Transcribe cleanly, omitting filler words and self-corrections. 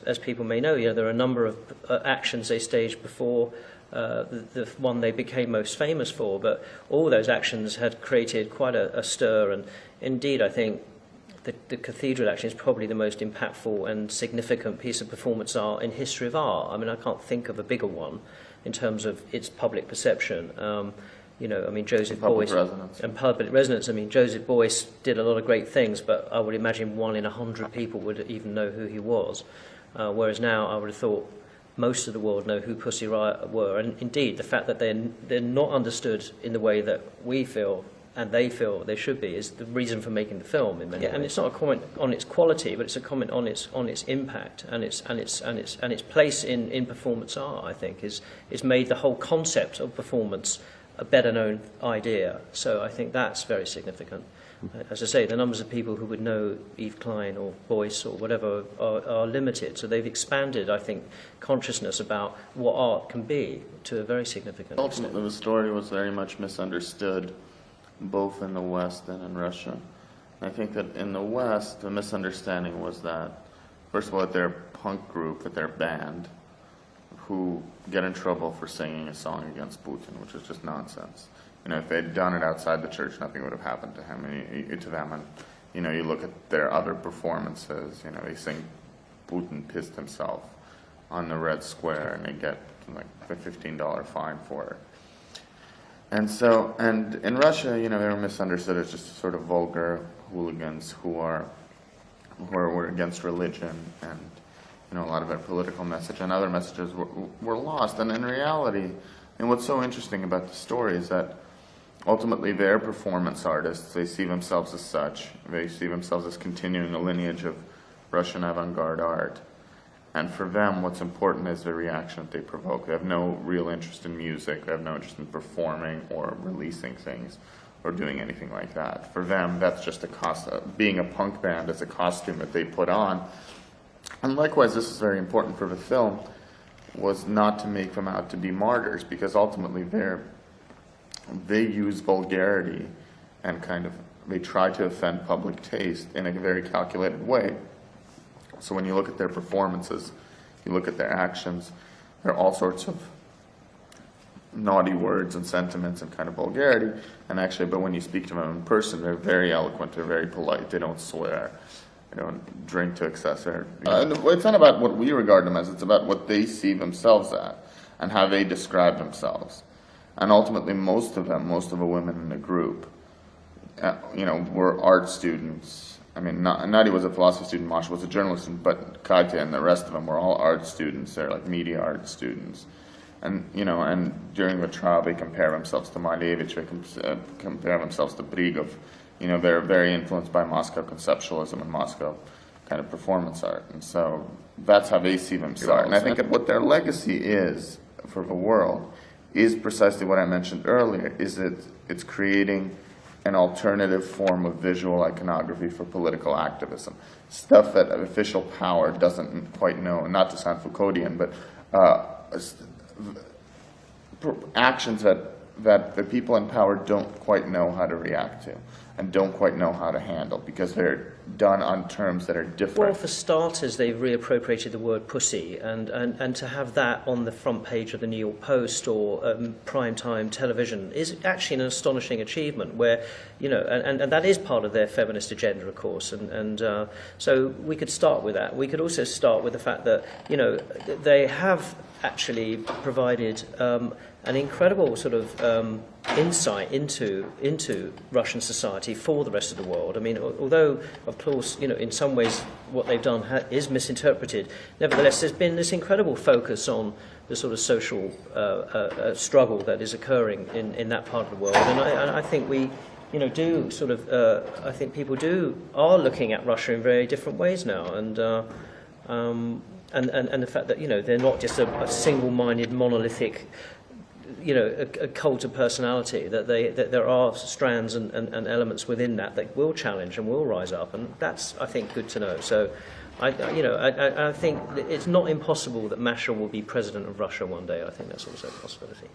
As people may know, there are a number of actions they staged before the one they became most famous for, but all those actions had created quite a stir, and indeed I think the Cathedral action is probably the most impactful and significant piece of performance art in history of art. I mean, I can't think of a bigger one in terms of its public perception. Joseph Beuys and public resonance. I mean, Joseph Beuys did a lot of great things, but I would imagine 1 in 100 people would even know who he was. Whereas now, I would have thought most of the world know who Pussy Riot were, and indeed, the fact that they're not understood in the way that we feel and they feel they should be is the reason for making the film. In many ways. And it's not a comment on its quality, but it's a comment on its impact and its place in performance art. I think is made the whole concept of performance a better known idea. So I think that's very significant. As I say, the numbers of people who would know Yves Klein or Beuys or whatever are limited. So they've expanded, I think, consciousness about what art can be to a very significant extent. Ultimately, the story was very much misunderstood, both in the West and in Russia. And I think that in the West, the misunderstanding was that, first of all, that they're a punk group, that they're a band, who get in trouble for singing a song against Putin, which is just nonsense. If they'd done it outside the church, nothing would have happened to him, to them. And you look at their other performances. They sing "Putin pissed himself" on the Red Square, and they get like a $15 fine for it. And in Russia, they were misunderstood as just sort of vulgar hooligans who were against religion, and a lot of their political message and other messages were lost. And in reality, and what's so interesting about the story is that ultimately they're performance artists. They see themselves as such. They see themselves as continuing a lineage of Russian avant-garde art. And for them, what's important is the reaction that they provoke. They have no real interest in music. They have no interest in performing or releasing things or doing anything like that. For them, that's just being a punk band is a costume that they put on. And likewise, this is very important for the film, was not to make them out to be martyrs, because ultimately they use vulgarity and they try to offend public taste in a very calculated way. So when you look at their performances, you look at their actions, there are all sorts of naughty words and sentiments and kind of vulgarity. And actually, but when you speak to them in person, they're very eloquent, they're very polite, they don't swear, they don't drink to excess. It's not about what we regard them as, it's about what they see themselves at and how they describe themselves. And ultimately, most of the women in the group, were art students. I mean, Nadia was a philosophy student, Masha was a journalist student, but Katya and the rest of them were all art students. They're like media art students. And, and during the trial, they compare themselves to Malevich, they compare themselves to Brigov. They're very influenced by Moscow conceptualism and Moscow kind of performance art. And so that's how they see themselves. And I think that what their legacy is for the world is precisely what I mentioned earlier, is that it's creating an alternative form of visual iconography for political activism. Stuff that official power doesn't quite know, and not to sound Foucauldian, but actions that the people in power don't quite know how to react to and don't quite know how to handle, because they're done on terms that are different. Well, for starters, they've reappropriated the word pussy, and to have that on the front page of the New York Post or primetime television is actually an astonishing achievement, where, and that is part of their feminist agenda, of course, and so we could start with that. We could also start with the fact that, they have actually provided an incredible sort of insight into Russian society for the rest of the world. I mean, although, of course, in some ways what they've done is misinterpreted, nevertheless, there's been this incredible focus on the sort of social struggle that is occurring in that part of the world. And I think we do sort of, I think people are looking at Russia in very different ways now, and the fact that they're not just a single-minded, monolithic, a cult of personality, that there are strands and elements within that will challenge and will rise up, and that's, I think, good to know. So, I think it's not impossible that Masha will be president of Russia one day. I think that's also a possibility.